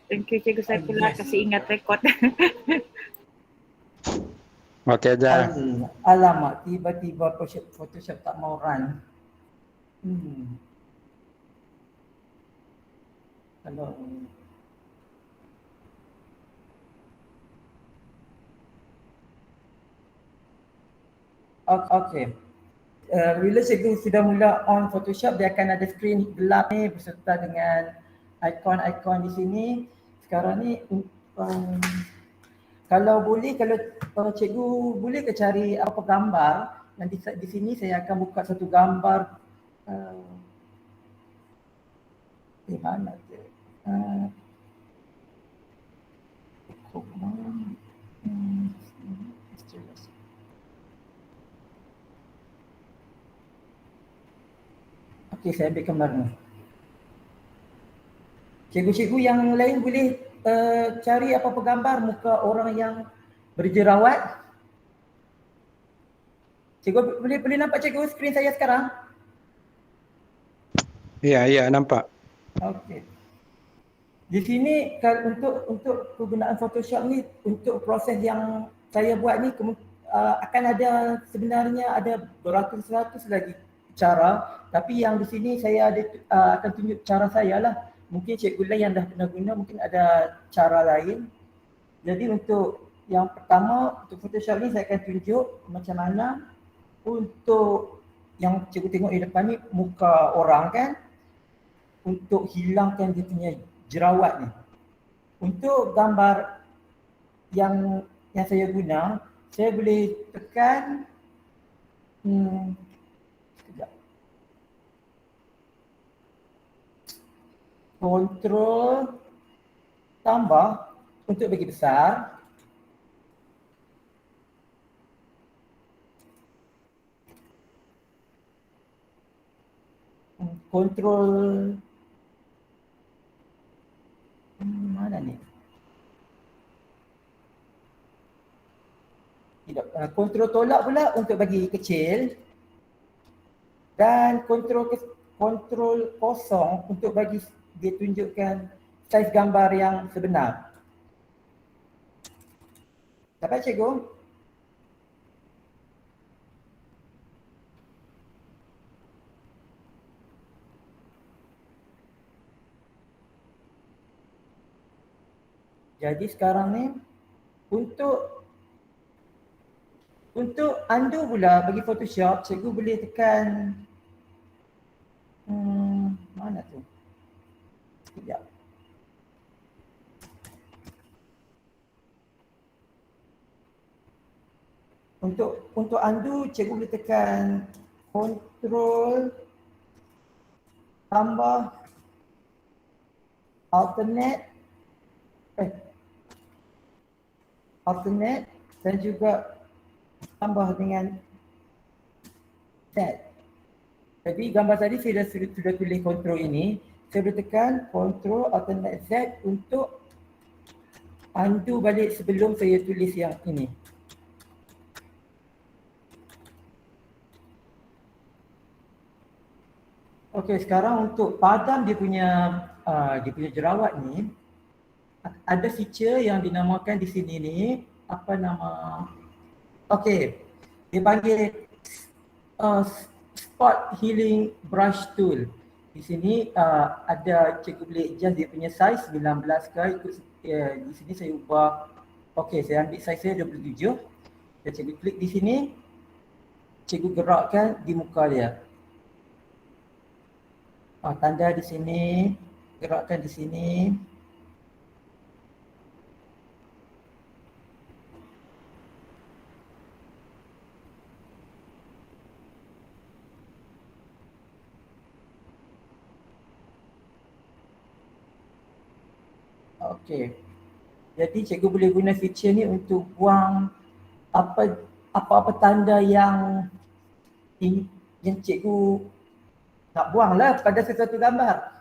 Thank you Cikgu Saifullah kasih ingat rekod. Okey dah. Alamak, tiba-tiba Photoshop tak mau run. Kalau okey. Bila cikgu sudah mula on Photoshop, dia akan ada skrin gelap ni beserta dengan ikon-ikon di sini. Sekarang ni kalau boleh, kalau cikgu boleh ke cari apa gambar yang di sini saya akan buka satu gambar di mana tu? Okey, saya ambil gambar ni. Cikgu-cikgu yang lain boleh cari apa-apa gambar muka orang yang berjerawat. Cikgu boleh nampak cikgu skrin saya sekarang? Ya, nampak. Okey. Di sini untuk penggunaan Photoshop ni, untuk proses yang saya buat ni akan ada, sebenarnya ada beratus-ratus lagi cara, tapi yang di sini saya akan tunjuk cara saya lah. Mungkin cikgu lain yang dah pernah guna mungkin ada cara lain. Jadi untuk yang pertama, untuk Photoshop ni saya akan tunjuk macam mana untuk yang cikgu tengok di depan ni muka orang kan, untuk hilangkan dia punya jerawat ni. Untuk gambar yang saya guna, saya boleh tekan sekejap. Control tambah untuk bagi besar. Control mana ni? Tidak. Kontrol tolak pula untuk bagi kecil dan kontrol kosong untuk bagi dia tunjukkan saiz gambar yang sebenar. Dapat cikgu? Jadi sekarang ni untuk undo pula bagi Photoshop, cikgu boleh tekan mana tu? Sekejap. Untuk undo, cikgu boleh tekan Control tambah alternate dan juga tambah dengan Z. Jadi gambar tadi saya sudah tulis kontrol ini, saya boleh tekan Control alternate Z untuk undo balik sebelum saya tulis yang ini. Okey, sekarang untuk padam dia punya jerawat ni, ada feature yang dinamakan di sini ni, apa nama? Okey, dia panggil spot healing brush tool. Di sini ada, cikgu boleh adjust dia punya size 19 ke, ikut di sini saya ubah. Okey, saya ambil size saya 27 dan cikgu klik di sini, cikgu gerakkan di muka dia. Tanda di sini, gerakkan di sini. Okey. Jadi cikgu boleh guna feature ni untuk buang apa-apa tanda yang cikgu tak buanglah pada sesuatu gambar.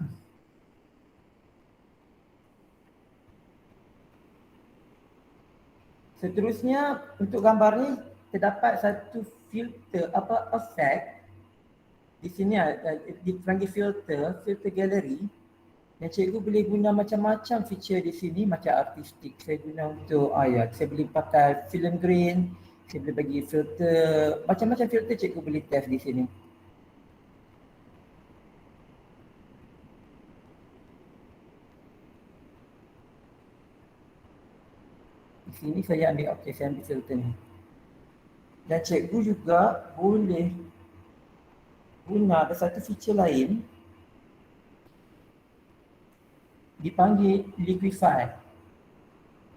Seterusnya untuk gambar ni terdapat satu filter effect. Di sini dipanggil filter gallery. Dan cikgu boleh guna macam-macam feature di sini macam artistik. Saya guna untuk saya boleh pakai film grain, saya boleh bagi filter, macam-macam filter cikgu boleh test di sini. Di sini saya ambil, saya ambil filter ni. Dan cikgu juga boleh guna ada satu feature lain dipanggil liquify.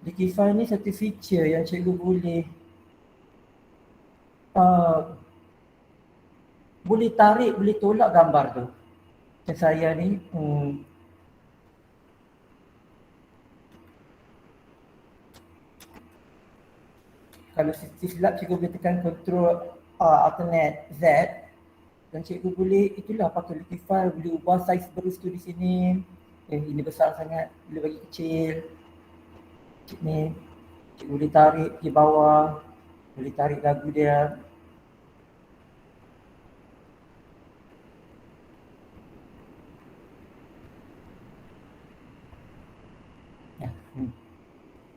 Liquify ni satu feature yang cikgu boleh tarik, boleh tolak gambar tu. Macam saya ni, kalau silap cikgu boleh tekan control alternate Z dan cikgu boleh, itulah pakai liquify, boleh ubah saiz berus tu di sini. Ini besar sangat, boleh bagi kecil. Ni cikgu boleh tarik di bawah, boleh tarik lagu dia.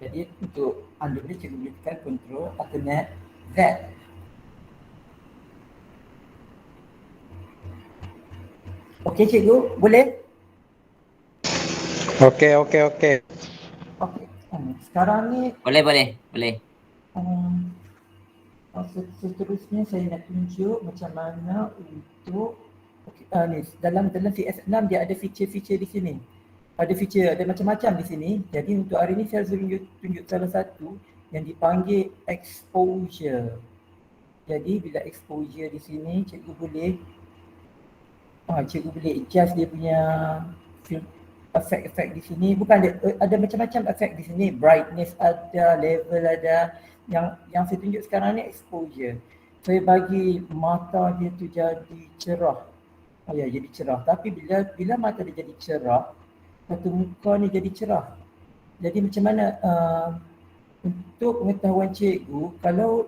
Jadi untuk undo ni cikgu boleh tekan control alternate Z. Okey cikgu, boleh? Okey. Okey. Sekarang ni Boleh. seterusnya saya nak tunjuk macam mana untuk ni dalam CS6 dia ada feature-feature di sini. Ada macam-macam di sini. Jadi untuk hari ni saya tunjuk salah satu yang dipanggil exposure. Jadi bila exposure di sini cikgu boleh adjust dia punya efek-efek di sini. Bukan ada macam-macam efek di sini. Brightness ada, level ada. Yang saya tunjuk sekarang ni exposure. Saya bagi mata dia tu jadi cerah. Jadi cerah. Tapi bila mata dia jadi cerah, satu muka ni jadi cerah. Jadi macam mana untuk pengetahuan cikgu, kalau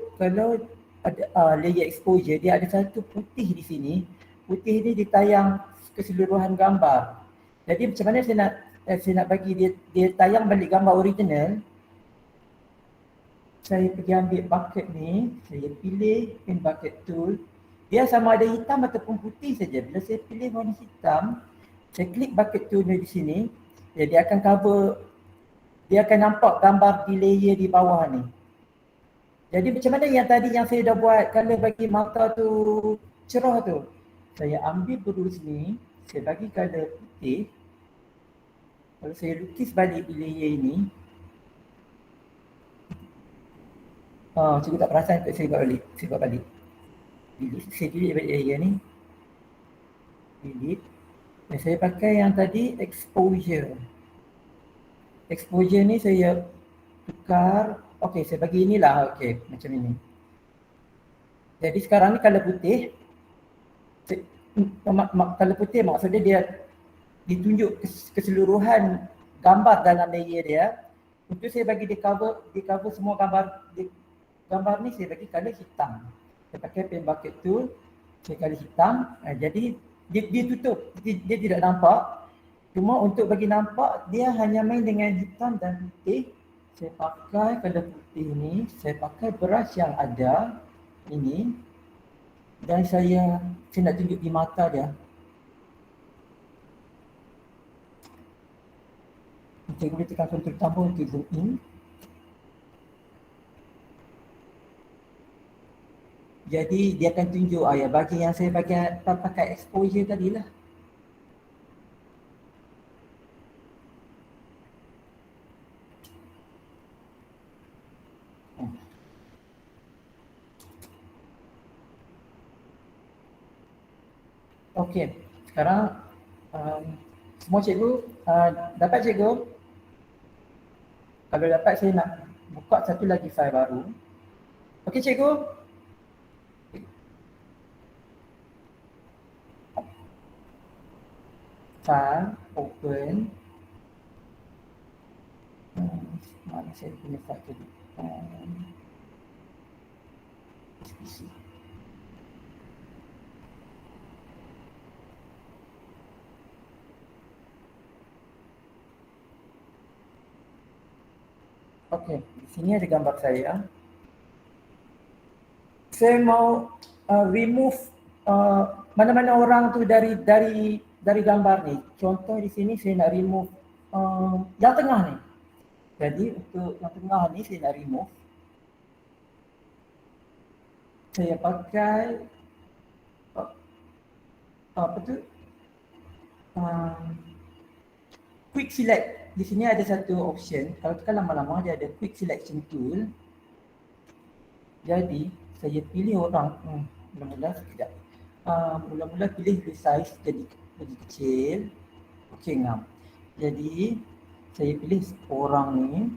ada layer exposure, dia ada satu putih di sini. Putih ni ditayang keseluruhan gambar. Jadi macam mana saya nak bagi dia tayang balik gambar original. Saya pergi ambil bucket ni, saya pilih pin bucket tool. Dia sama ada hitam ataupun putih saja. Bila saya pilih warna hitam, saya klik bucket tool ni di sini, dia akan cover, dia akan nampak gambar di layer di bawah ni. Jadi macam mana yang tadi yang saya dah buat color bagi mata tu cerah tu. Saya ambil berus ni, saya bagi color putih. Kalau saya lukis balik di layer ini, cikgu tak perasan untuk saya buat balik. Saya delete balik layer ni. Delete. Dan saya pakai yang tadi exposure. Exposure ni saya tukar. Saya bagi inilah. Macam ini. Jadi sekarang ni color putih. Color putih maksudnya dia ditunjuk keseluruhan gambar dalam layer dia. Untuk saya bagi dia cover semua gambar ni saya bagi color hitam. Saya pakai pen bucket tool, saya color hitam. Jadi dia tutup, dia tidak nampak. Cuma untuk bagi nampak dia hanya main dengan hitam dan putih. Saya pakai color putih ni, saya pakai brush yang ada ini dan saya nak tunjuk di mata dia. Saya boleh tekan control tambah untuk zoom in. Jadi dia akan tunjuk bagi yang saya pakai exposure tadilah. Okey, sekarang semua cikgu dapat cikgu? Kalau dapat saya nak buka satu lagi file baru. Okey cikgu? File, open. Mana saya punya file tadi? SPC. Okey, di sini ada gambar saya. Saya mau remove mana-mana orang tu dari gambar ni. Contoh di sini saya nak remove yang tengah ni. Jadi untuk yang tengah ni saya nak remove. Saya pakai apa tu? Quick select. Di sini ada satu option. Kalau tekan lama-lama dia ada quick selection tool. Jadi saya pilih orang. Mula-mula sekejap. Mula-mula pilih resize jadi lebih kecil. Okey, ngam. Jadi saya pilih orang ni.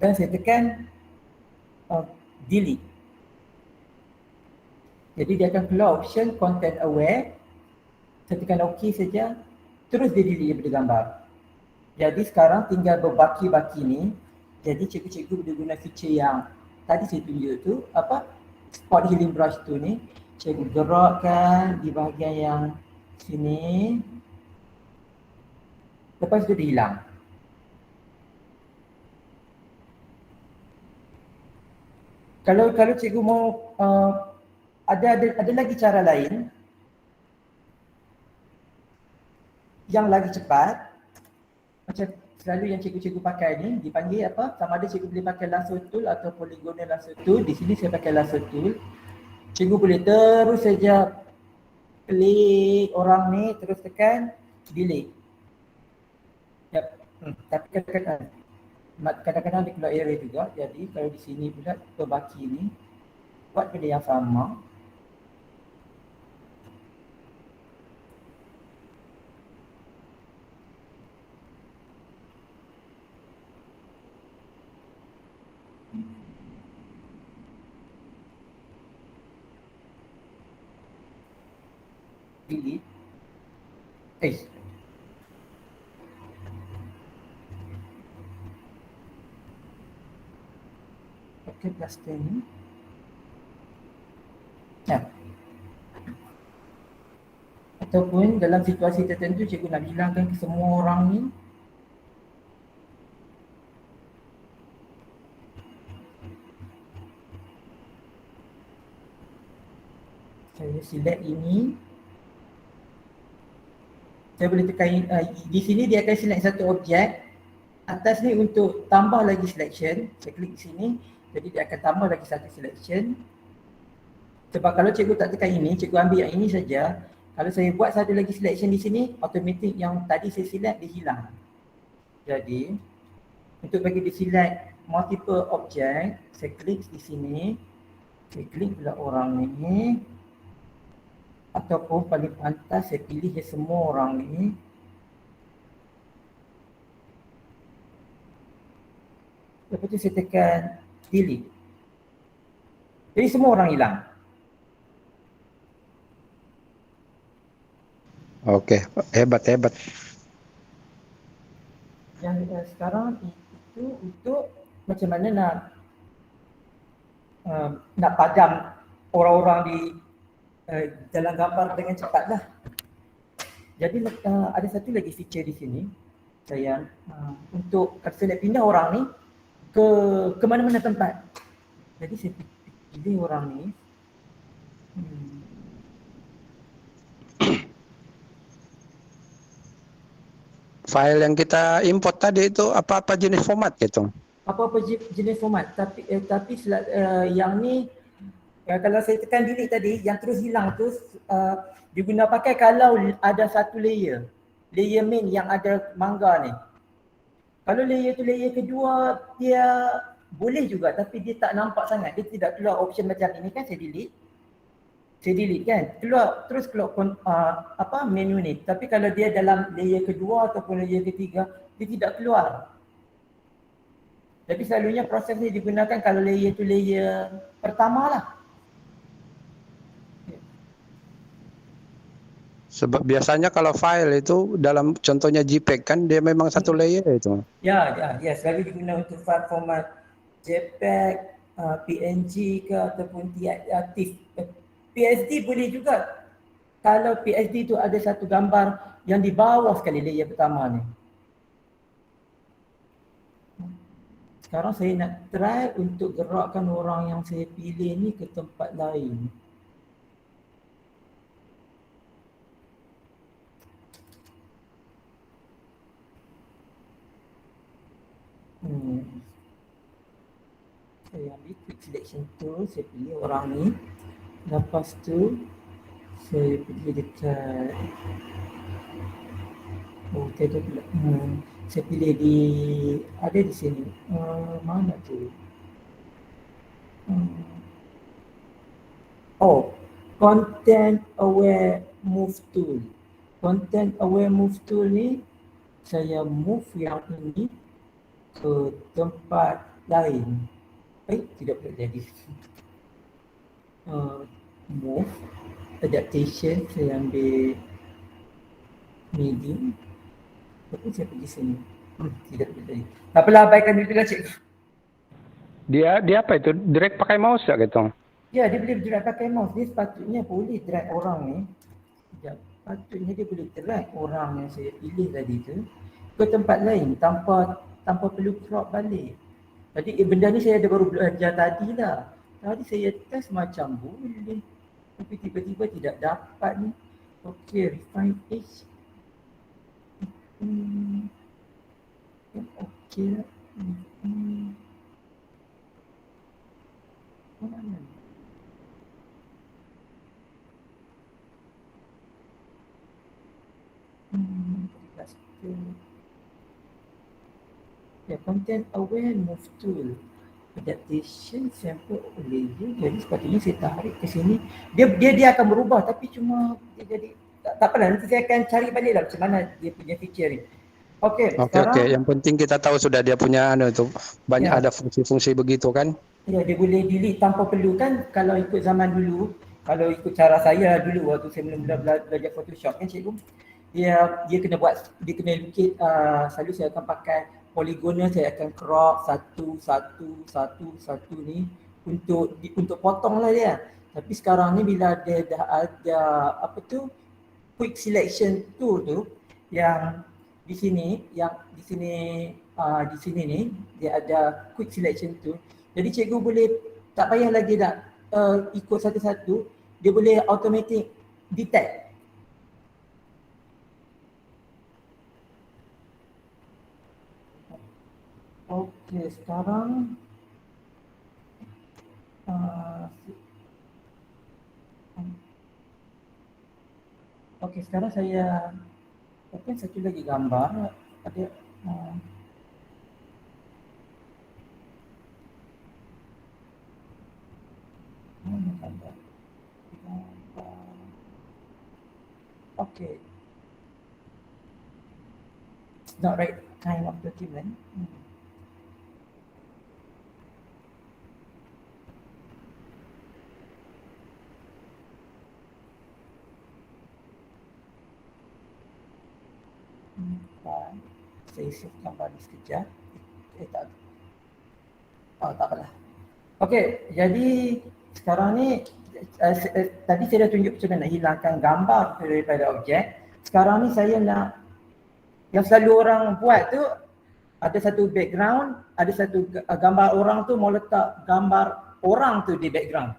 Dan saya tekan delete. Jadi dia akan keluar option content aware. Saya tekan OK saja. Terus dia delete daripada gambar. Jadi sekarang tinggal berbaki-baki ni. Jadi cikgu-cikgu boleh guna feature yang tadi saya tunjuk tu, apa? Spot healing brush tu ni. Cikgu gerakkan di bahagian yang sini. Lepas tu dia hilang. Kalau cikgu mau ada lagi cara lain yang lagi cepat, macam selalu yang cikgu-cikgu pakai ni dipanggil apa? Sama ada cikgu boleh pakai lasso tool atau polygonal lasso tool. Di sini saya pakai lasso tool. Cikgu boleh terus saja klik orang ni, terus tekan delete. Yap. Tapi kadang-kadang dia keluar error juga. Jadi kalau di sini pula berbaki ni buat benda yang sama. Delete. Okey, plaster ni. Ya. Ataupun dalam situasi tertentu cikgu nak hilangkan ke semua orang ni. Saya select ini. Saya boleh tekan di sini dia akan select satu objek. Atas ni untuk tambah lagi selection. Saya klik di sini. Jadi dia akan tambah lagi satu selection. Sebab kalau cikgu tak tekan ini, cikgu ambil yang ini saja. Kalau saya buat satu lagi selection di sini, automatic yang tadi saya select dia hilang. Jadi untuk bagi dia select multiple object, saya klik di sini. Saya klik pula orang ni. Ataupun paling pantas saya pilih semua orang ni. Lepas tu saya tekan delete. Jadi semua orang hilang. Okey, hebat. Yang sekarang itu untuk macam mana nak padam orang-orang di dalam gambar dengan cepat lah. Jadi ada satu lagi feature di sini. Saya untuk saya nak pindah orang ni ke mana-mana tempat. Jadi saya pilih orang ni. File yang kita import tadi itu apa-apa jenis format gitu? Apa-apa jenis format. Tapi yang ni kalau saya tekan delete tadi, yang terus hilang tu diguna pakai kalau ada satu layer main yang ada mangga ni. Kalau layer tu layer kedua, dia boleh juga tapi dia tak nampak sangat. Dia tidak keluar option macam ini kan, saya delete kan. Terus keluar menu ni. Tapi kalau dia dalam layer kedua ataupun layer ketiga, dia tidak keluar. Jadi selalunya proses ni digunakan kalau layer tu layer pertama lah. Sebab biasanya kalau file itu dalam contohnya JPEG kan dia memang satu layer itu. Ya, selalu digunakan untuk file format JPEG, PNG ke ataupun TIFF. PSD boleh juga. kalau PSD tu ada satu gambar yang di bawah sekali layer pertama ni. Sekarang saya nak try untuk gerakkan orang yang saya pilih ni ke tempat lain. Saya ambil quick selection tool, saya pilih orang ni. Lepas tu saya pergi dekat tiada pula. Saya pilih di ada di sini. Mana tu? Content aware move tool. Content aware move tool ni saya move yang ini ke tempat lain. Tidak boleh jadi. Move adaptation, saya ambil medium. Tapi saya pergi sini. Tidak boleh jadi. Tak apalah, abaikan dulu lah cikgu. Dia apa itu? Direct pakai mouse tak gitu? Ya, dia boleh drag pakai mouse. Dia sepatutnya boleh drag orang ni. Sekejap. Patutnya dia boleh drag orang yang saya pilih tadi tu ke tempat lain tanpa perlu crop balik. Jadi benda ni saya ada baru belajar tadi lah. Tadi saya test macam boleh. Tapi tiba-tiba tidak dapat ni. Okay, refine edge. Okay lah. Mana ni? Content aware move tool, adaptation sample layer. Jadi sepatutnya saya tarik ke sini. Dia akan berubah tapi cuma dia jadi tak apalah, nanti saya akan cari balik lah macam mana dia punya feature ni. Okey, sekarang yang penting kita tahu sudah dia punya tu banyak ada fungsi-fungsi begitu kan. Ya, dia boleh delete tanpa perlu kan. Kalau ikut zaman dulu, kalau ikut cara saya dulu waktu saya mula-mula belajar Photoshop kan cikgu, dia kena lukis, selalu saya akan pakai polygonal, saya akan crop satu ni untuk potong lah dia. Tapi sekarang ni bila dia dah ada quick selection tool tu yang di sini ni dia ada quick selection tool. Jadi cikgu boleh tak payah lagi nak ikut satu-satu, dia boleh automatic detect. Okey, sekarang sekarang saya open satu lagi gambar. Ada gambar. Okay. It's not right kind of document. Saya save gambar ni sekejap. Tak apalah. Okey, jadi sekarang ni tadi saya dah tunjuk macam mana nak hilangkan gambar daripada objek. Sekarang ni saya nak, yang selalu orang buat tu, ada satu background, ada satu gambar orang tu mau letak gambar orang tu di background.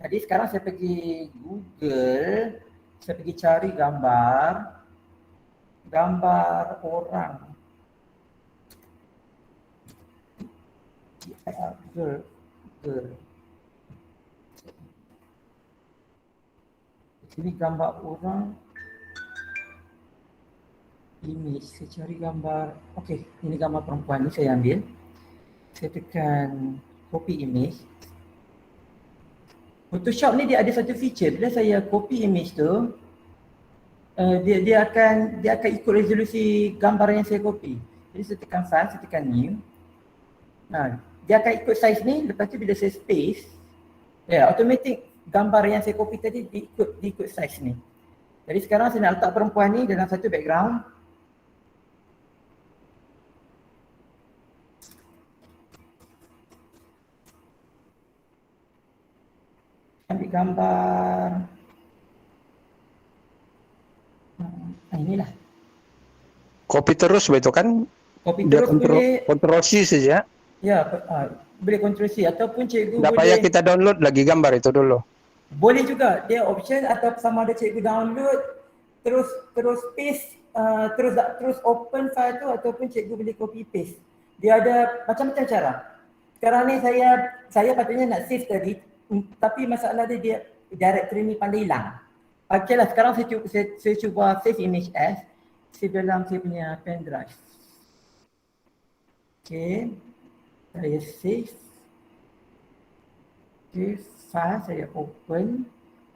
Jadi sekarang saya pergi Google, saya pergi cari gambar orang. Girl. Ini gambar orang. Image, saya cari gambar. Okey, ini gambar perempuan ni saya ambil. Saya tekan copy image. Photoshop ni dia ada satu feature, bila saya copy image tu, dia akan ikut resolusi gambar yang saya copy. Jadi saya tekan file, saya tekan new. Dia akan ikut size ni, lepas tu bila saya space, automatic gambar yang saya copy tadi diikut size ni. Jadi sekarang saya nak letak perempuan ni dalam satu background. Ambil gambar copy terus begitu kan? Copy Dia terus boleh, kontrol C saja. ya boleh kontrol C ataupun cikgu Nggak payah boleh kita download lagi gambar itu dulu. boleh juga dia option atau sama ada cikgu download terus terus paste terus open file tu ataupun cikgu boleh copy paste. Dia ada macam-macam cara. Sekarang ni saya patutnya nak save tadi tapi masalah dia directory ni pandai hilang. Okeylah sekarang saya cuba save image as save dalam saya punya pen drive. Okey. Saya save. Okey, file saya open.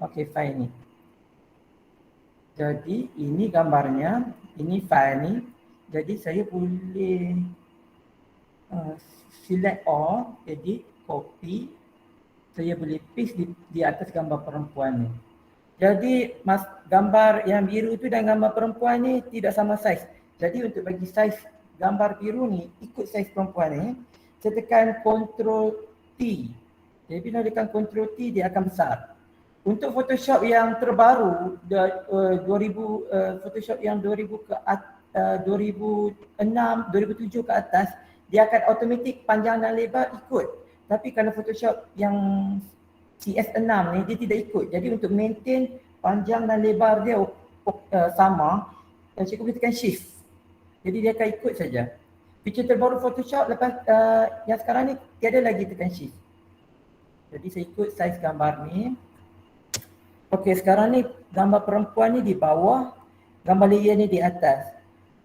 Okey, file ni. Jadi ini gambarnya, ini file ni. Jadi saya boleh select all, edit, copy. Saya boleh paste di atas gambar perempuan ni. Jadi gambar yang biru tu dan gambar perempuan ni tidak sama saiz. Jadi untuk bagi saiz gambar biru ni ikut saiz perempuan ni, saya tekan Ctrl T. Jadi bila tekan Ctrl T dia akan besar. Untuk Photoshop yang terbaru 2000 Photoshop yang 2000 ke 2006, 2007 ke atas, dia akan automatik panjang dan lebar ikut. Tapi kalau Photoshop yang CS6 ni dia tidak ikut. Jadi untuk maintain panjang dan lebar dia sama, cikgu boleh tekan shift. Jadi dia akan ikut saja. Feature terbaru Photoshop lepas yang sekarang ni tiada lagi tekan shift. Jadi saya ikut saiz gambar ni. Okey, sekarang ni gambar perempuan ni di bawah, gambar layer ni di atas.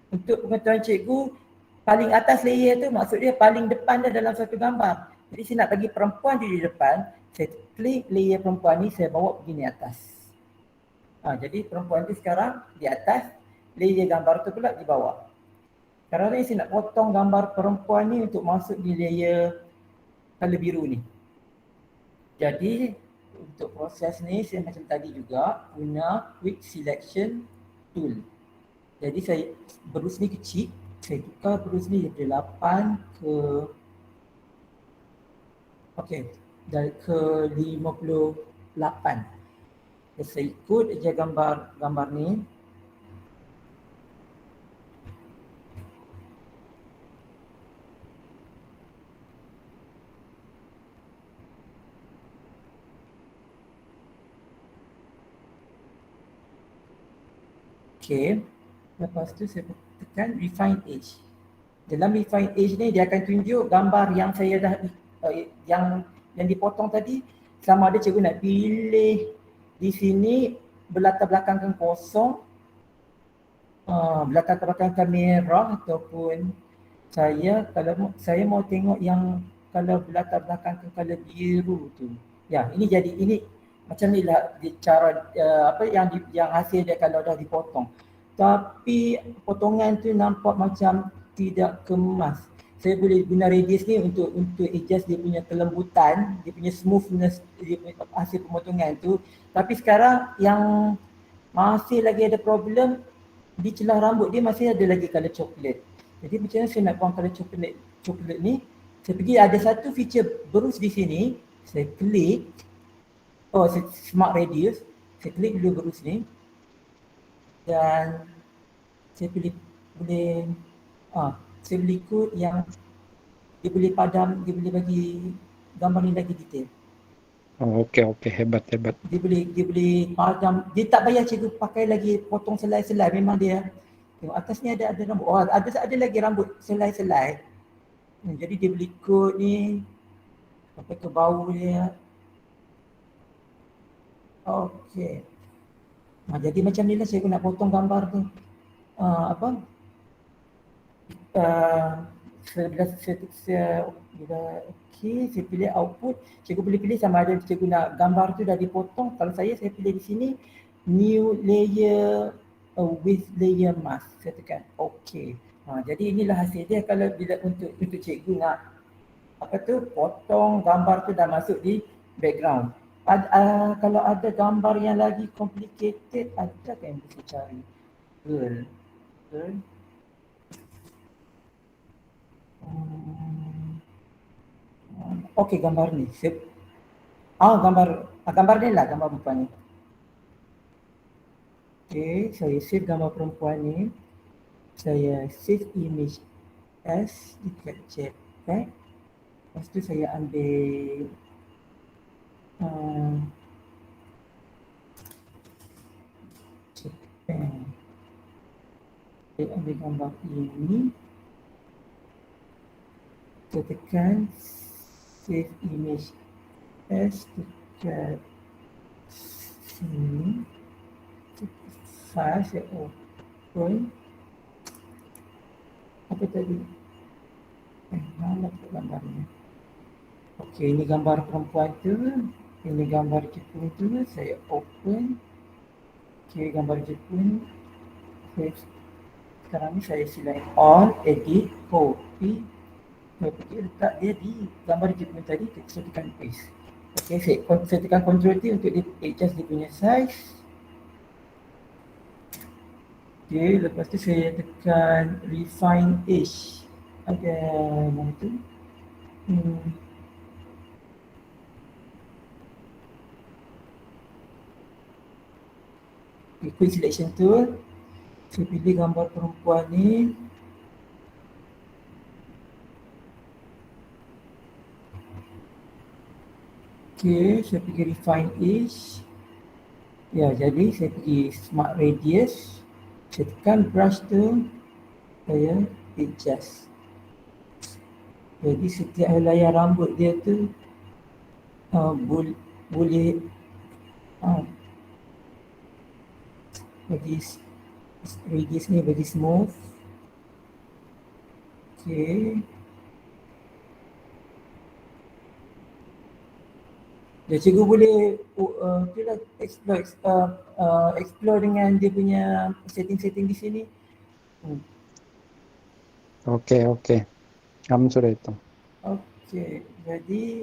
Untuk pengetahuan cikgu, paling atas layer tu maksud dia paling depan dia dalam satu gambar. Jadi saya nak bagi perempuan di depan, saya klik layer perempuan ni, saya bawa begini atas. Jadi perempuan tu sekarang di atas, layer gambar tu pula di bawah. Sekarang ni saya nak potong gambar perempuan ni untuk masuk di layer color biru ni. Jadi untuk proses ni saya macam tadi juga guna quick selection tool. Jadi saya berus ni kecil, saya tukar berus ni daripada 8 ke dari ke 58. Saya ikut je gambar ni. Okey. Lepas tu saya tekan refine edge. Dalam refine edge ni dia akan tunjuk gambar yang saya dah yang dipotong tadi, sama ada cikgu nak pilih di sini berlatar belakangkan kosong, berlatar belakangkan merah, ataupun kalau saya mau tengok yang kalau berlatar belakangkan color biru tu. Ya, ini macam ni lah cara yang hasil dia kalau dah dipotong. Tapi potongan tu nampak macam tidak kemas. Saya boleh guna radius ni untuk adjust dia punya kelembutan, dia punya smoothness, dia punya hasil pemotongan tu. Tapi sekarang yang masih lagi ada problem, di celah rambut dia masih ada lagi color coklat. Jadi macam mana saya nak buang color coklat ni? Saya pergi ada satu feature berus di sini, saya klik smart radius, saya klik dulu berus ni dan saya saya boleh ikut yang dia boleh padam, dia boleh bagi gambar ni lagi detail. Okey, hebat. Dia boleh padam, dia tak payah cikgu pakai lagi potong selai-selai, memang dia tengok atas ni ada rambut. Ada lagi rambut selai-selai. Jadi dia boleh ikut ni sampai ke bau dia. Okey. Jadi macam ni lah saya nak potong gambar tu. Saya pilih output, cikgu boleh pilih sama ada cikgu nak gambar tu dah dipotong. Kalau saya pilih di sini new layer with layer mask. Saya tekan okey. Jadi inilah hasil dia kalau bila untuk cikgu nak potong gambar tu dah masuk di background. Kalau ada gambar yang lagi complicated, ada kan yang bisa cari? Girl. Okey, gambar ni. Gambar ni lah, gambar perempuan ni. Okey, saya save gambar perempuan ni. Saya save image as dekat JPEG. Lepas tu saya ambil JPEG. Saya ambil gambar ini. Saya tekan save image as dekat sini. File saya open. Apa tadi? Mana tu gambarnya? Okey, ini gambar perempuan tu. Ini gambar Jepun tu. Saya open. Okey, gambar Jepun. Sekarang ni saya select all, edit, copy. Saya pergi letak dia di gambar Jepun tadi. Saya tekan paste. Okey, saya tekan Ctrl T untuk dia adjust dia punya size. Okey, lepas tu saya tekan refine edge. Ada mana tu? Okay, quick selection tool. Saya pilih gambar perempuan ni. Okey, saya pergi refine edge. Ya, jadi saya pergi smart radius. Saya tekan brush tu, saya adjust. Jadi setiap helaian rambut dia tu boleh bagi radius ni bagi smooth. Okey. Ya, cikgu boleh explore dengan dia punya setting-setting di sini. Okey. Kamu sudah itu. Okey, jadi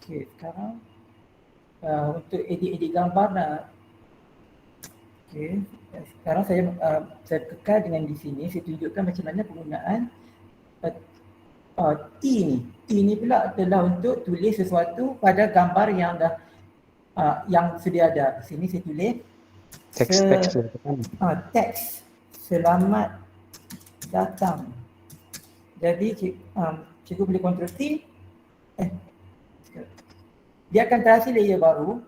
sekarang untuk edit gambar nak. Okey, sekarang saya kekal dengan di sini. Saya tunjukkan macam mana penggunaan T ni. T ni pula adalah untuk tulis sesuatu pada gambar yang dah yang sedia ada. Di sini saya tulis teks selamat datang. Jadi cikgu boleh Ctrl T. Dia akan terhasil layer baru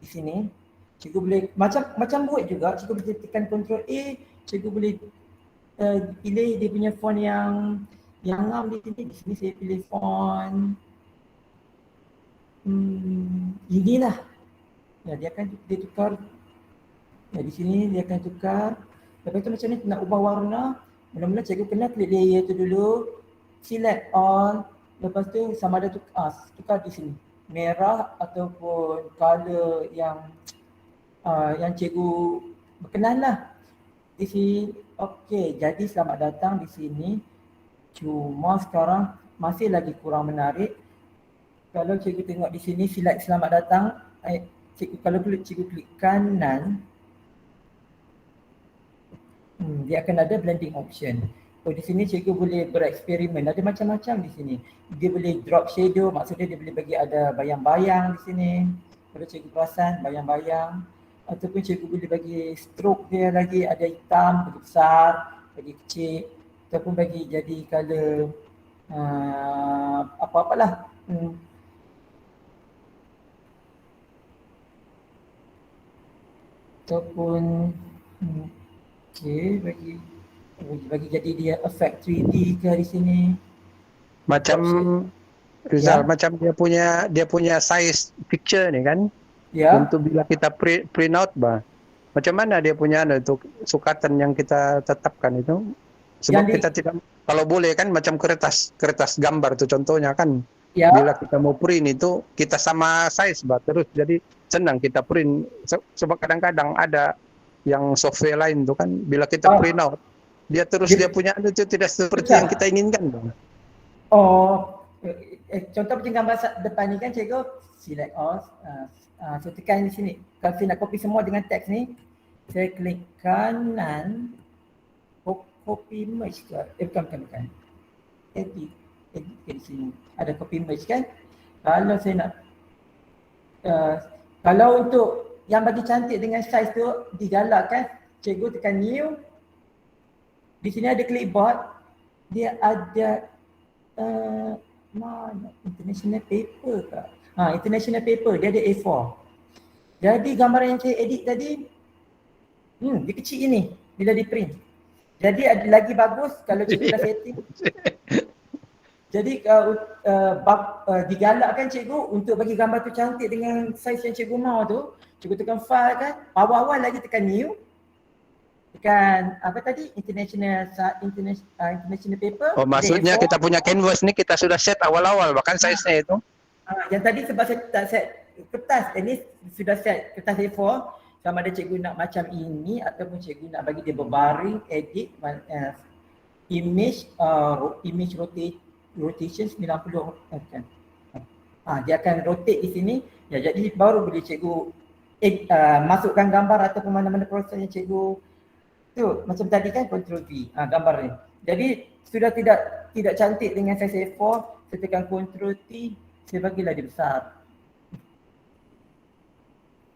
di sini. Cikgu boleh macam Word juga, cikgu boleh tekan Ctrl A, cikgu boleh pilih dia punya font yang ngam di sini. Di sini saya pilih font inilah. Ya, dia tukar. Ya, di sini dia akan tukar. Lepas tu macam ni nak ubah warna. Mula-mula cikgu kena klik layer tu dulu. Select all. Lepas tu sama ada tukar di sini. Merah ataupun color yang cikgu berkenan lah. Di sini. Okey, jadi selamat datang di sini. Cuma sekarang masih lagi kurang menarik. Kalau cikgu tengok di sini select selamat datang, kalau cikgu klik kanan, dia akan ada blending option. Di sini cikgu boleh bereksperimen, ada macam-macam di sini. Dia boleh drop shadow, maksudnya dia boleh bagi ada bayang-bayang di sini. Kalau cikgu perasan bayang-bayang, ataupun cikgu boleh bagi stroke dia lagi, ada hitam, bagi besar, bagi kecil, ataupun bagi jadi color apa-apalah. Ataupun bagi jadi dia effect 3D ke di sini. Macam Rizal, macam dia punya size picture ni kan. Ya. Untuk bila kita print out macam mana dia punya itu sukatan yang kita tetapkan itu. Sebab kita tidak, kalau boleh kan macam kertas gambar itu contohnya kan. Ya. Bila kita mau print itu kita sama size terus jadi senang kita print. Sebab kadang-kadang ada yang software lain tuh kan bila kita print out dia terus dia punya itu tidak seperti yang kita inginkan. Contoh macam gambar depan ni kan cikgu select all, saya tekan di sini. Kalau saya nak copy semua dengan teks ni, saya klik kanan, copy merge ke? Bukan. Edit ke di sini. Ada copy merge kan? Kalau saya nak, kalau untuk yang bagi cantik dengan size tu digalakkan, cikgu tekan new. Di sini ada clipboard, dia ada mana international paper ke? International paper, dia ada A4. Jadi gambar yang saya edit tadi, dia kecil ini bila di print. Jadi ada lagi bagus kalau cikgu dah setting. Jadi digalakkan cikgu untuk bagi gambar tu cantik dengan saiz yang cikgu mahu tu. Cikgu tekan file kan, awal-awal lagi tekan new. Tekan apa tadi? International paper. Oh, maksudnya A4. kita punya canvas ni kita sudah set awal-awal bahkan size-nya itu. Yang tadi sebab saya tak set kertas, ini sudah set kertas A4. Sama ada cikgu nak macam ini ataupun cikgu nak bagi dia berbaring, edit image rotation 90 kan. Dia akan rotate di sini. Ya, jadi baru boleh cikgu masukkan gambar ataupun mana-mana proses yang cikgu tu macam tadi kan Ctrl V gambar ni. Jadi sudah tidak cantik dengan size A4, saya tekan Ctrl T, saya bagilah dia besar.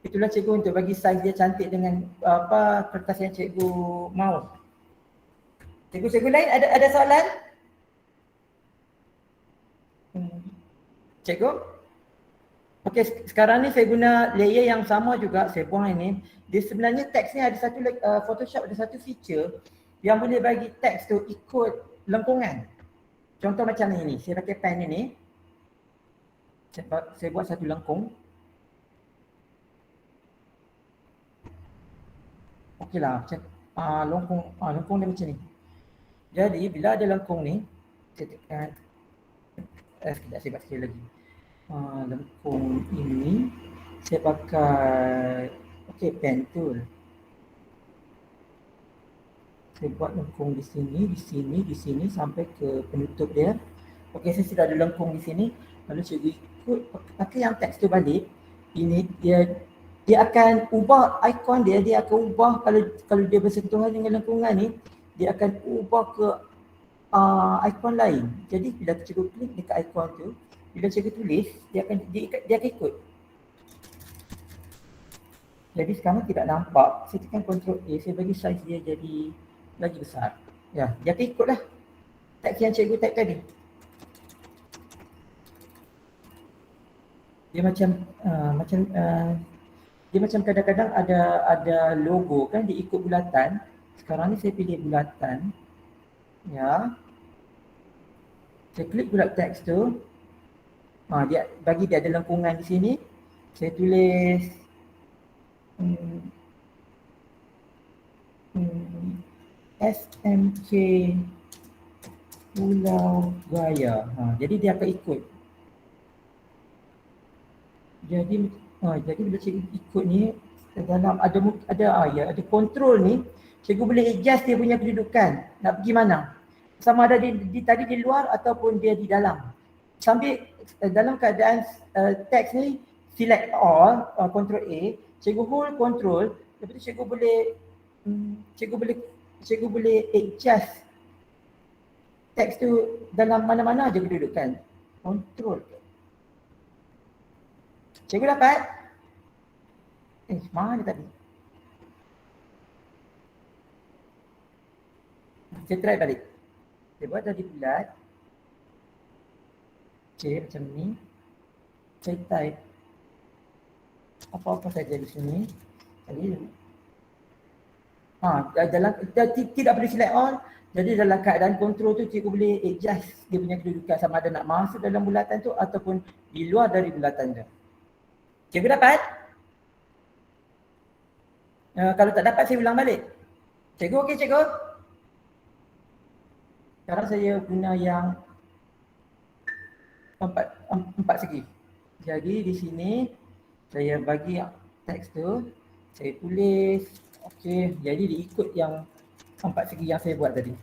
Itulah cikgu untuk bagi saiz dia cantik dengan kertas yang cikgu mahu. Cikgu-cikgu lain ada soalan? Cikgu? Okey, sekarang ni saya guna layer yang sama juga, saya buang ini. Dia sebenarnya teks ni ada satu Photoshop ada satu feature yang boleh bagi teks tu ikut lengkungan. Contoh macam ini, saya pakai pen ini. Saya buat satu lengkung. Okeylah, lengkung dia macam ni. Jadi bila ada lengkung ni, saya tekan sekejap saya buat sekali lagi. Lengkung ini saya pakai pen tool. Saya buat lengkung di sini sampai ke penutup dia. Okey, saya sudah ada lengkung di sini. Lalu cikgu ikut pakai yang teks tu balik. Ini dia akan ubah ikon dia akan ubah kalau dia bersentuhan dengan lengkungan ni, dia akan ubah ke ikon lain. Jadi bila cikgu klik dekat ikon tu, bila cikgu tulis, dia akan ikut. Jadi sekarang tidak nampak, saya tekan Ctrl A, saya bagi saiz dia jadi lagi besar. Ya, dia akan ikutlah teks yang cikgu type tadi. Dia macam kadang-kadang ada logo kan, dia ikut bulatan. Sekarang ni saya pilih bulatan. Ya. Saya klik bulat teks tu. Dia bagi dia ada lengkungan di sini. Saya tulis SMK Pulau Gaya. Jadi dia akan ikut. Jadi bila cikgu ikut ni, dalam ada kontrol ni, cikgu boleh adjust dia punya kedudukan. Nak pergi mana? Sama ada tadi di luar ataupun dia di dalam. Sambil dalam keadaan teks ni select all, Ctrl A, cikgu hold control, lepas tu cikgu boleh adjust teks tu dalam mana-mana aja kedudukan. Control. Cikgu dapat? Mana tadi? Saya try balik. Saya buat tadi bulat. Okay, macam ni. Saya type apa-apa saja di sini. Jadi tidak boleh select all. Jadi dalam keadaan kontrol tu cikgu boleh adjust dia punya kedudukan sama ada nak masuk dalam bulatan tu ataupun di luar dari bulatan tu. Cikgu dapat? Kalau tak dapat saya ulang balik. Cikgu okey cikgu? Sekarang saya guna yang empat segi. Jadi di sini saya bagi teks tu, saya tulis. Okey, jadi diikut yang empat segi yang saya buat tadi.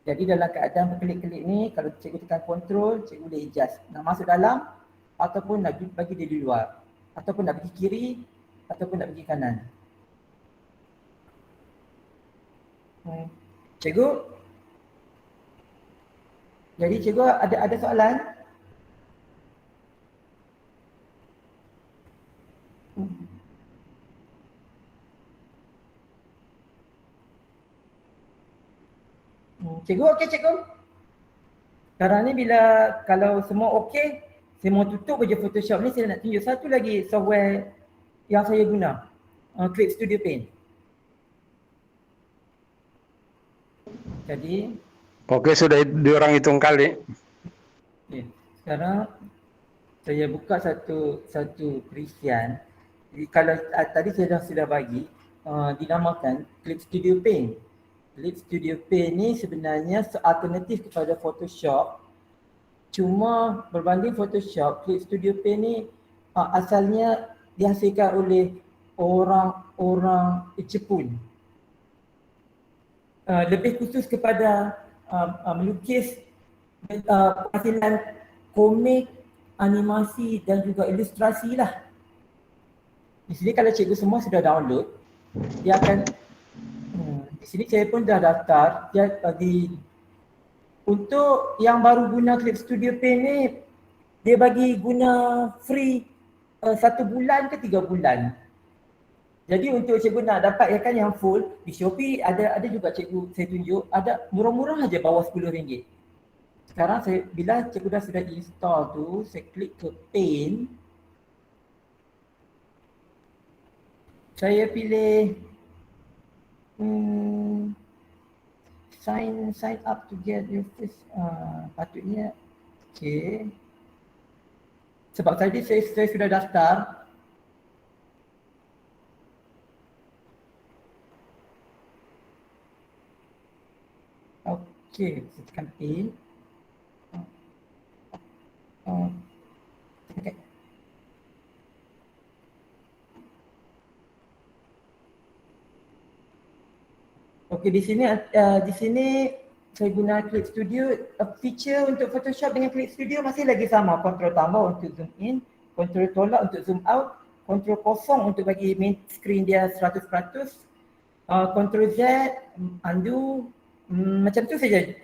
Jadi dalam keadaan berkelip-kelip ni, kalau cikgu tekan kontrol, cikgu boleh adjust. Nak masuk dalam ataupun nak bagi dia di luar. Ataupun nak pergi kiri ataupun nak pergi kanan. Cikgu? Jadi cikgu ada soalan? Cikgu okey cikgu? Sekarang ni bila kalau semua okey, saya mau tutup je Photoshop ni, saya nak tunjuk satu lagi software yang saya guna. Clip Studio Paint. Jadi, Oke, sudah diorang hitung kali. sekarang saya buka satu perisian. Jadi kalau tadi saya sudah bagi dinamakan Clip Studio Paint. Clip Studio Paint ni sebenarnya alternatif kepada Photoshop. Cuma berbanding Photoshop, Clip Studio Paint ni asalnya dihasilkan oleh orang-orang Jepun. Lebih khusus kepada melukis penghasilan komik, animasi dan juga ilustrasi lah. Di sini kalau cikgu semua sudah download, dia akan di sini saya pun dah daftar. Dia untuk yang baru guna Clip Studio Paint ni, dia bagi guna free 1 bulan ke 3 bulan. Jadi untuk cikgu nak dapat yang full, di Shopee ada juga cikgu saya tunjuk, ada murah-murah aja bawah RM10. Sekarang bila cikgu dah sudah install tu, saya klik ke Paint. Saya pilih sign up to get your first patutnya okey. Sebab tadi saya sudah daftar. Okey, saya tekan Paint. Okay. Okey, di sini saya guna Clip Studio. Feature untuk Photoshop dengan Clip Studio masih lagi sama. Kontrol tambah untuk zoom in, kontrol tolak untuk zoom out, kontrol kosong untuk bagi main screen dia 100%, kontrol Z, undo, macam tu saja.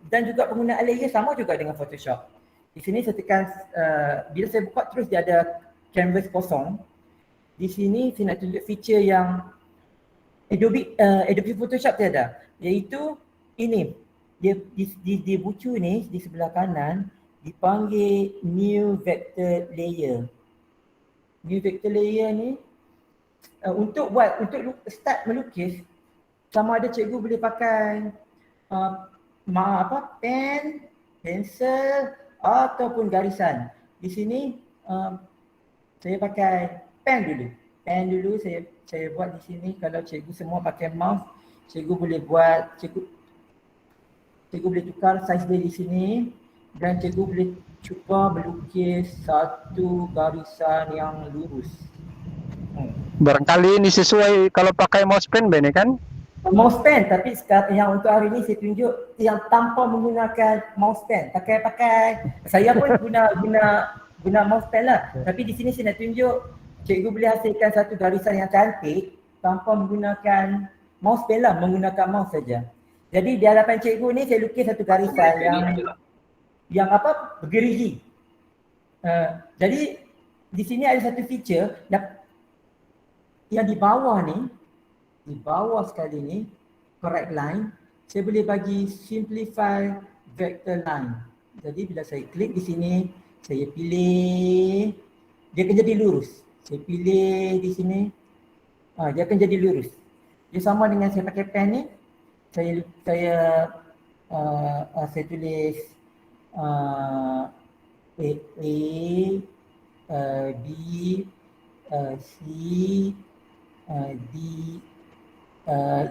Dan juga penggunaan layer sama juga dengan Photoshop. Di sini saya tekan, bila saya buka terus dia ada canvas kosong. Di sini saya nak tunjuk feature yang Adobe Photoshop tiada, iaitu ini. Dia bucu ni di sebelah kanan dipanggil New Vector Layer. New Vector Layer ni untuk start melukis, sama ada cikgu boleh pakai pen, pensel ataupun garisan. Di sini saya pakai pen dulu. Pen dulu saya buat di sini. Kalau cikgu semua pakai mouse, cikgu boleh buat, cikgu boleh tukar saiz dia di sini dan cikgu boleh cuba melukis satu garisan yang lurus. Barangkali ini sesuai kalau pakai mouse pen ini kan? Mouse pen, tapi sekarang yang untuk hari ini saya tunjuk yang tanpa menggunakan mouse pen. Saya pun guna mouse pen lah. Tapi di sini saya nak tunjuk cikgu boleh hasilkan satu garisan yang cantik tanpa menggunakan mouse pen lah, menggunakan mouse saja. Jadi di hadapan cikgu ni saya lukis satu garisan yang bergerigi. Jadi di sini ada satu feature yang di bawah ni, di bawah sekali ni, correct line, saya boleh bagi simplify vector line. Jadi bila saya klik di sini, saya pilih, dia akan jadi lurus. Saya pilih di sini, dia akan jadi lurus. Dia sama dengan saya pakai pen ni, saya tulis A, B, C, D,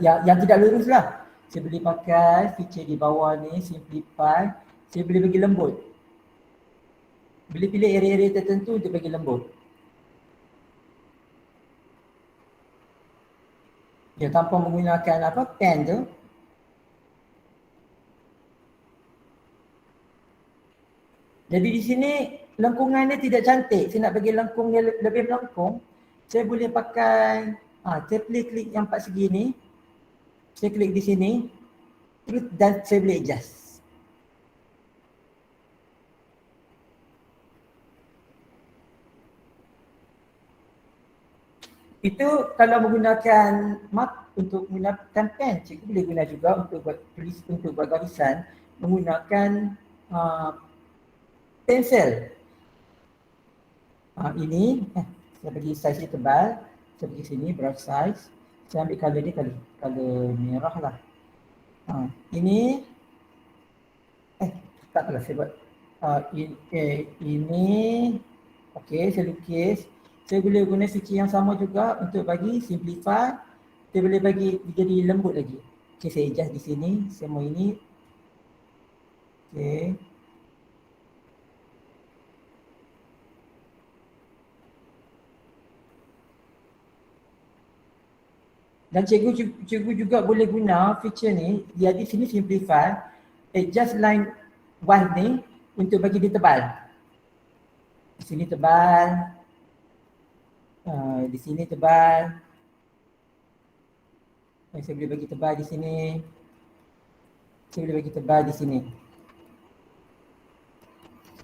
yang tidak lurus lah. Saya boleh pakai feature di bawah ni, simplify. Saya boleh bagi lembut. Boleh pilih area-area tertentu untuk bagi lembut. Ya, tanpa menggunakan pen tu. Jadi di sini lengkungan dia tidak cantik. Saya nak bagi lengkung dia lebih melengkung. Saya boleh pakai saya boleh klik yang 4 segi ni. Saya klik di sini dan saya boleh adjust. Itu kalau menggunakan untuk menggunakan pen, cikgu boleh guna juga untuk buat tulis, untuk buat garisan menggunakan pensel. Ini saya bagi saiz dia tebal, saya pergi sini brush size, saya ambil color dia color merah lah. Ini tak apalah saya buat ini okey, saya lukis. Saya boleh guna suci yang sama juga untuk bagi simplify. Saya boleh bagi jadi lembut lagi. Okey, saya adjust di sini semua ini. Okey. Dan cikgu juga boleh guna feature ni, dia di sini simplify, adjust line one ni untuk bagi dia tebal. Di sini tebal, di sini tebal. Saya boleh bagi tebal di sini. Saya boleh bagi tebal di sini.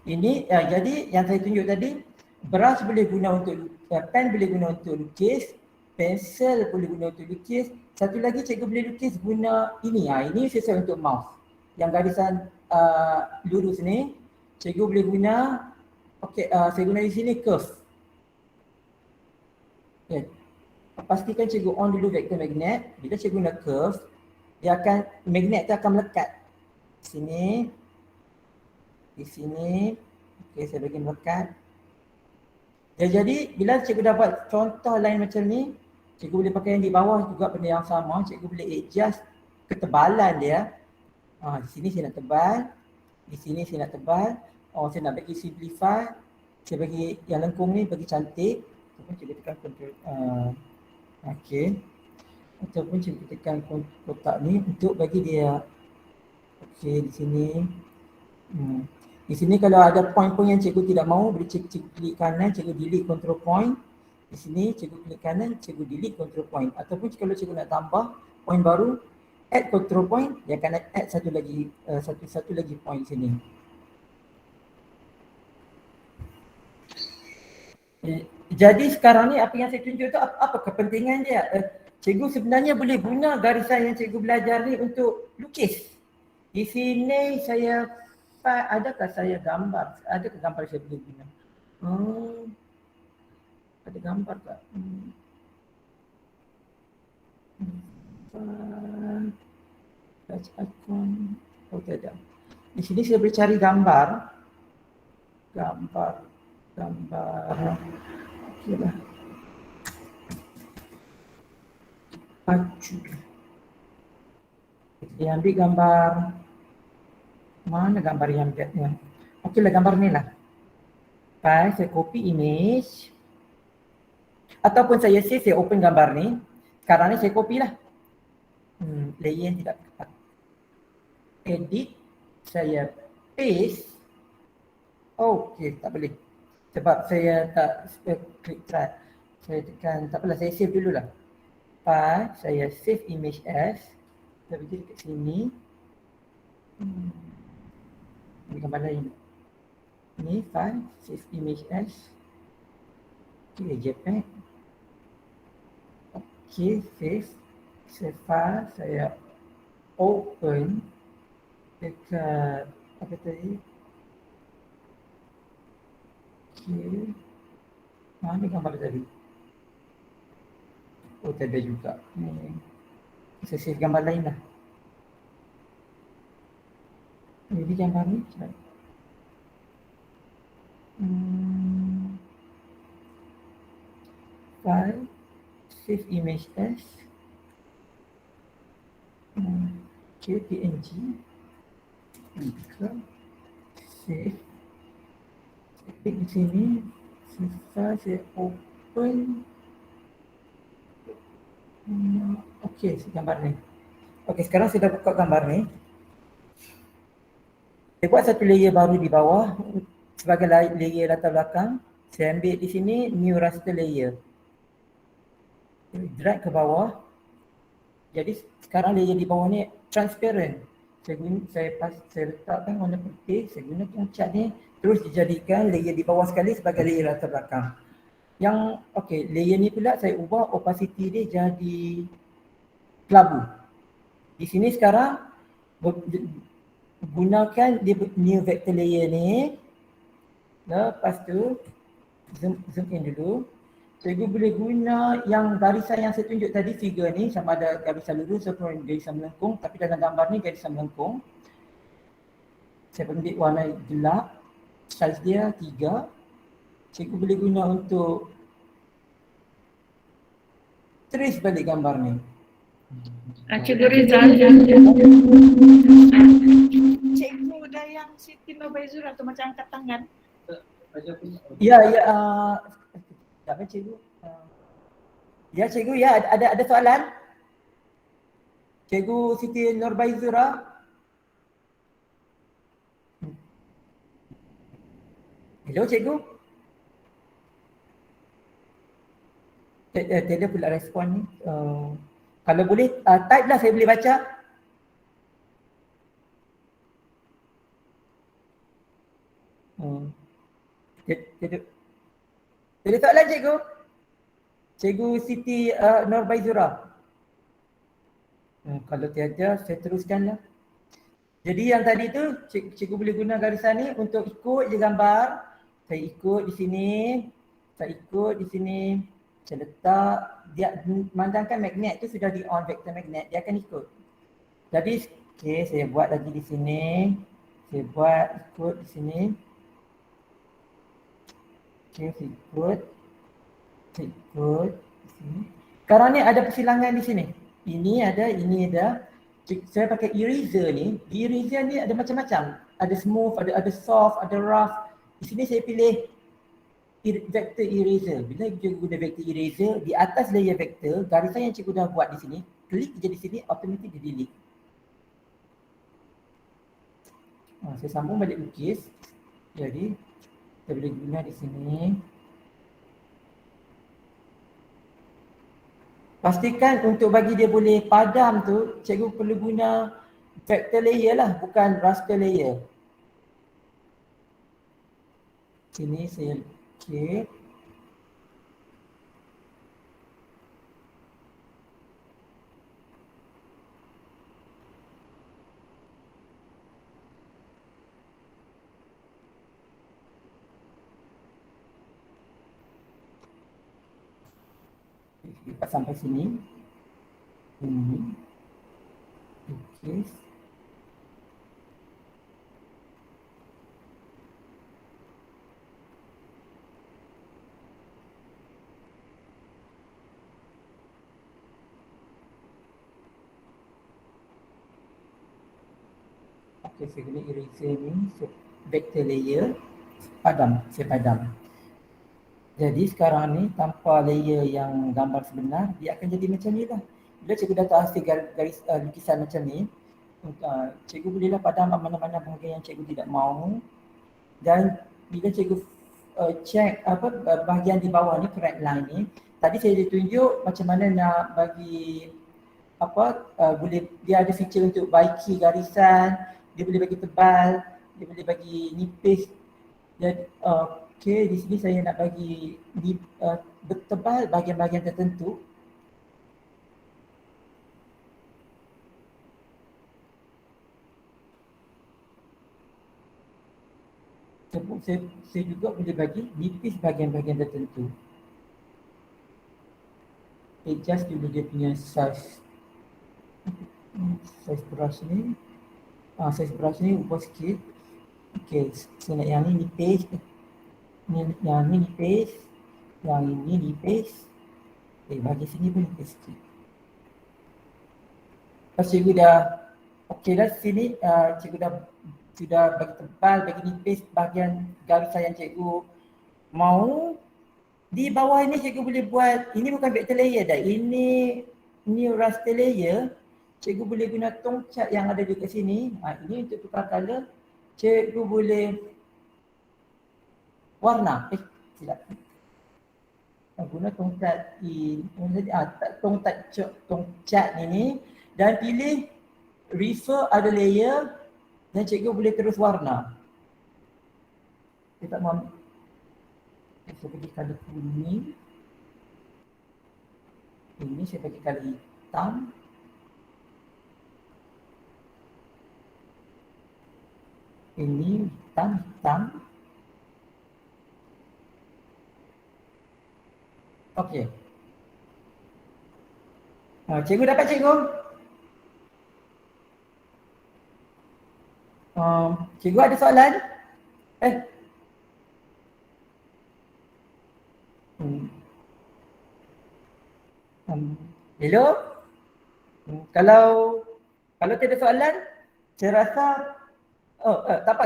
Ini jadi yang saya tunjuk tadi, brush boleh guna untuk pen boleh guna untuk lukis, pensel boleh guna untuk lukis. Satu lagi cikgu boleh lukis guna ini. Ini sesuai untuk mouse. Yang garisan lurus ni, cikgu boleh guna. Okey, saya guna di sini curve. Okay. Pastikan cikgu on dulu vector magnet. Bila cikgu guna curve, dia akan, magnet tu akan melekat. Sini. Di sini. Okey, saya bagi melekat. Jadi bila cikgu dah buat contoh line macam ni, cikgu boleh pakai yang di bawah juga benda yang sama. Cikgu boleh adjust ketebalan dia. Di sini saya nak tebal. Di sini saya nak tebal. Saya nak bagi simplify. Saya bagi yang lengkung ni bagi cantik. Ataupun cikgu tekan control. Okey. Ataupun cikgu tekan kotak ni untuk bagi dia. Okey, di sini. Di sini kalau ada point-point yang cikgu tidak mahu, boleh cikgu klik kanan, cikgu delete control point. Di sini cikgu klik kanan, cikgu delete control point. Ataupun kalau cikgu nak tambah point baru, add control point, dia akan add satu lagi point sini. Jadi sekarang ni apa yang saya tunjuk tu apa kepentingan dia? Cikgu sebenarnya boleh guna garisan yang cikgu belajar ni untuk lukis. Di sini saya adakah saya gambar? Adakah gambar saya boleh guna? Ada gambar tak? Touch icon. Tak ada. Di sini saya boleh cari gambar. Okeylah. Pacu. Dia ambil gambar. Mana gambar yang biasanya? Okeylah, gambar ni lah. Saya copy image. Ataupun saya save, saya open gambar ni. Sekarang ni saya copy lah. Layer tidak tepat. Edit. Saya paste. Okey, tak boleh. Sebab saya tak klik try. Saya tekan, tak apalah, saya save dululah. File, saya save image as. Saya pergi dekat sini. Ini gambar lain. Ini file, save image as. Okey, JPEG. Okey, save. Save file, saya open dekat apa tadi? Okey. Mana gambar tadi? Tak ada juga. Saya save gambar lain lah. Jadi gambar ni file, save image as. Okay, PNG. Save. Klik di sini. Saya open. Okey, gambar ni. Okey, sekarang saya dah buka gambar ni. Saya buat satu layer baru di bawah sebagai layer latar belakang. Saya ambil di sini new raster layer. Drag ke bawah. Jadi sekarang layer di bawah ni transparent. Saya letakkan warna putih, saya gunakan cat ni, terus dijadikan layer di bawah sekali sebagai layer latar belakang. Yang okey, layer ni pula saya ubah opacity dia jadi kelabu. Di sini sekarang gunakan dia new vector layer ni. Lepas tu zoom in dulu. Cikgu boleh guna yang garisan yang saya tunjuk tadi, figure ni, sama ada garisan lurus ataupun garisan melengkung, tapi dalam gambar ni garisan melengkung. Saya ambil warna gelap, saiz dia 3. Cikgu boleh guna untuk trace balik gambar ni. Cikgu Rizal. Cikgu dah yang Siti Nobaizura tu macam angkat tangan. Ya, apa cikgu? Ya cikgu, ya ada soalan? Cikgu Siti Nurbaizura. Hello cikgu. Tidak pula respon ni. Kalau boleh type lah, saya boleh baca. Tidak soalan cikgu. Cikgu Siti Nurbaizura. Kalau tiada, saya teruskanlah. Jadi yang tadi tu, cikgu boleh guna garisan ni untuk ikut je gambar. Saya ikut di sini, saya ikut di sini, saya letak, dia memandangkan magnet tu sudah di on vector magnet, dia akan ikut. Jadi, okay, saya buat lagi di sini, saya buat ikut di sini. Okay, saya ikut di sini. Sekarang ni ada persilangan di sini. Ini ada. Saya pakai eraser ni. Di eraser ni ada macam-macam. Ada smooth, ada soft, ada rough. Di sini saya pilih vector eraser. Bila cikgu guna vector eraser, di atas layer vector, garisan yang cikgu dah buat di sini, klik je di sini, automatic dia delete. Saya sambung balik lukis. Jadi, kita boleh guna di sini. Pastikan untuk bagi dia boleh padam tu, cikgu perlu guna vector layer lah, bukan raster layer. Sini saya klik. Lipat sampai sini. Ini. Okey. Okey, saya guna eraser ni, vector layer, saya padam. Jadi sekarang ni tanpa layer yang gambar sebenar, dia akan jadi macam ni lah. Bila cikgu dah tahu hasil garis lukisan macam ni, cikgu bolehlah padam mana-mana bahagian yang cikgu tidak mahu. Dan bila cikgu check bahagian di bawah ni, correct line ni, tadi saya ditunjuk macam mana nak bagi boleh, dia ada feature untuk baiki garisan, dia boleh bagi tebal, dia boleh bagi nipis. Jadi okey, di sini saya nak bagi bertebal bahagian-bahagian tertentu. Saya juga boleh bagi nipis bahagian-bahagian tertentu. Adjust dulu dia punya size brush ni. Size brush ni ubah sikit. Okey, saya nak yang ni nipis. Yang ni nipis. Yang ini nipis. Bagi sini pun nipis sikit. Lepas cikgu dah okey dah sini, cikgu dah sudah bagi tebal, bagi nipis bahagian garisan yang cikgu mahu. Di bawah ini cikgu boleh buat, ini bukan vector layer dah, ini raster layer. Cikgu boleh guna tongcat yang ada dekat sini. Ini untuk tukar color. Cikgu boleh warna. Silap. Guna tongcat tongcat ini dan pilih refer other layer dan cikgu boleh terus warna. Saya tak mahu. Saya bagi color kuning. Ini saya bagi color hitam. Ini hitam. Okey. Cikgu dapat cikgu? Cikgu ada soalan? Hello? Kalau tidak soalan, saya rasa tak apa.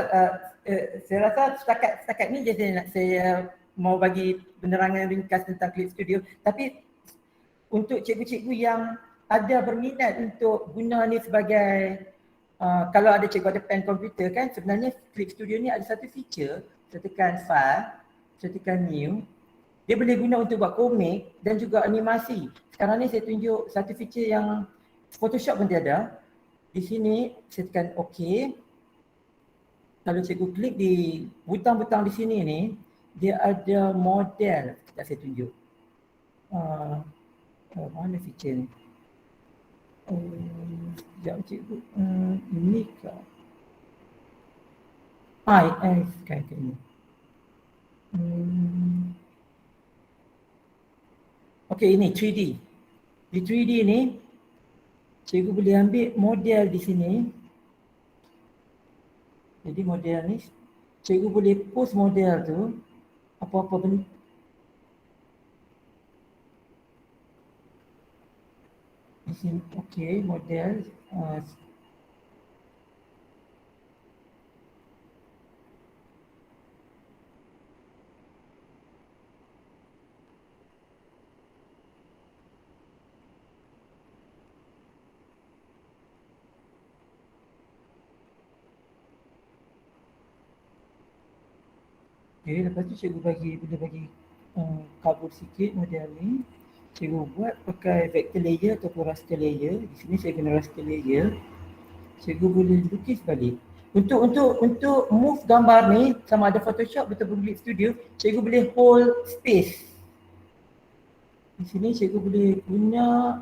Saya rasa setakat ni je saya mau bagi penerangan ringkas tentang Clip Studio. Tapi untuk cikgu-cikgu yang ada berminat untuk guna ni sebagai kalau ada cikgu ada pen komputer kan, sebenarnya Clip Studio ni ada satu feature, saya tekan file, saya tekan new, dia boleh guna untuk buat komik dan juga animasi. Sekarang ni saya tunjuk satu feature yang Photoshop pun tiada. Di sini saya tekan OK. Kalau cikgu klik di butang-butang di sini ni, dia ada model. Sekejap saya tunjuk. Mana feature ni? Sekejap cikgu. Ini ke? Sekarang ke ini. Okey, ini 3D. Di 3D ni, cikgu boleh ambil model di sini. Jadi model ni, cikgu boleh post model tu, apa-apa benda. Di sini, okey, model. Okay, lepas tu cikgu boleh bagi cover sikit model ni. Cikgu buat pakai vector layer ataupun raster layer. Di sini saya guna raster layer. Cikgu boleh lukis balik. Untuk move gambar ni sama ada Photoshop ataupun Clip Studio, cikgu boleh hold space. Di sini cikgu boleh guna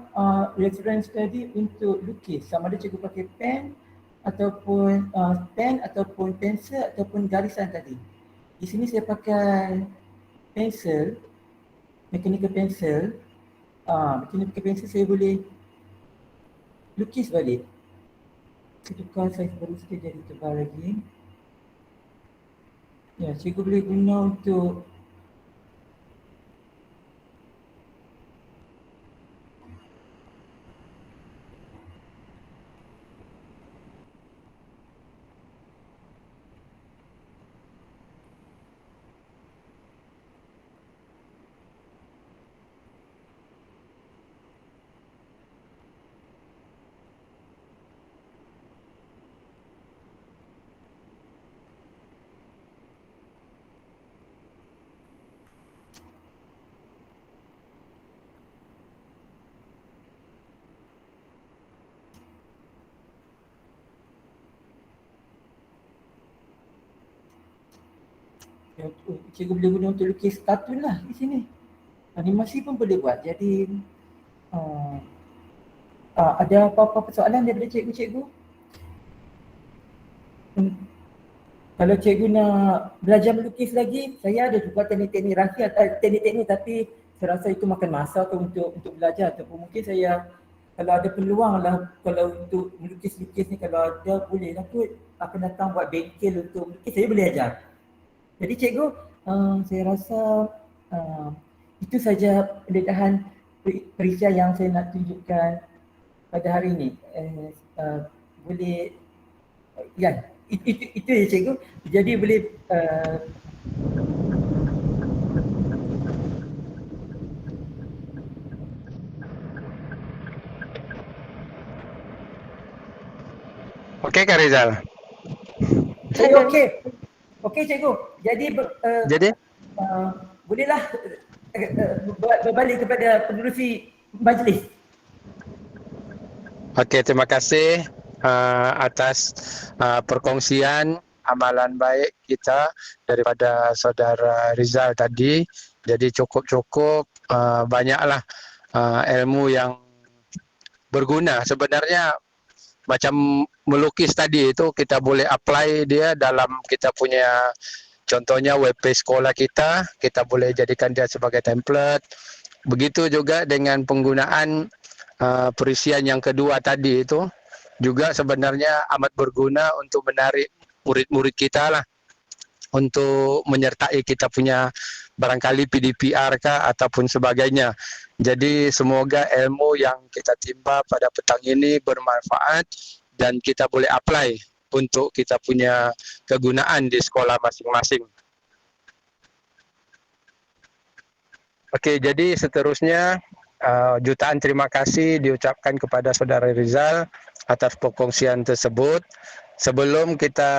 reference tadi untuk lukis. Sama ada cikgu pakai pen ataupun pensel ataupun garisan tadi. Di sini saya pakai pensel, mechanical pencil. Mechanical pencil saya boleh lukis balik. Saya tukar saiz baru sikit jadi tebal lagi. Ya, cikgu boleh guna untuk cikgu boleh guna untuk lukis kartun lah di sini. Animasi pun boleh buat. Jadi ada apa-apa persoalan daripada cikgu-cikgu? Kalau cikgu nak belajar melukis lagi, saya ada juga teknik-teknik rahsia, teknik-teknik tapi saya rasa itu makan masa tu untuk belajar ataupun mungkin saya kalau ada peluang lah kalau untuk melukis-lukis ni kalau ada boleh lah kot akan datang buat bengkel untuk melukis, saya boleh ajar. Jadi cikgu, saya rasa itu saja pendedahan perincian yang saya nak tunjukkan pada hari ini. Boleh, ya, itu ya cikgu. Jadi boleh Okey Kak Rizal? Okey. Okey cikgu. Jadi bolehlah berbalik kepada pengerusi majlis. Okey, terima kasih atas perkongsian amalan baik kita daripada saudara Rizal tadi. Jadi cukup banyaklah ilmu yang berguna. Sebenarnya macam melukis tadi itu kita boleh apply dia dalam kita punya, contohnya WP sekolah kita boleh jadikan dia sebagai template. Begitu juga dengan penggunaan perisian yang kedua tadi itu juga sebenarnya amat berguna untuk menarik murid-murid kita lah untuk menyertai kita punya barangkali PDPR kah ataupun sebagainya. Jadi semoga ilmu yang kita timba pada petang ini bermanfaat dan kita boleh apply untuk kita punya kegunaan di sekolah masing-masing. Oke, jadi seterusnya jutaan terima kasih diucapkan kepada Saudara Rizal atas perkongsian tersebut. Sebelum kita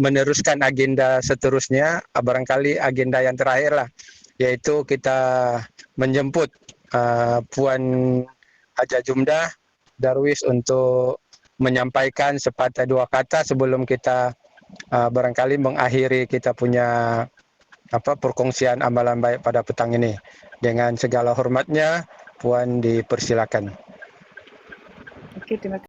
meneruskan agenda seterusnya, barangkali agenda yang terakhir lah, yaitu kita menjemput Puan Haja Jumdah Darwis untuk menyampaikan sepatah dua kata sebelum kita barangkali mengakhiri kita punya perkongsian amalan baik pada petang ini. Dengan segala hormatnya, Puan dipersilakan. Oke, terima kasih.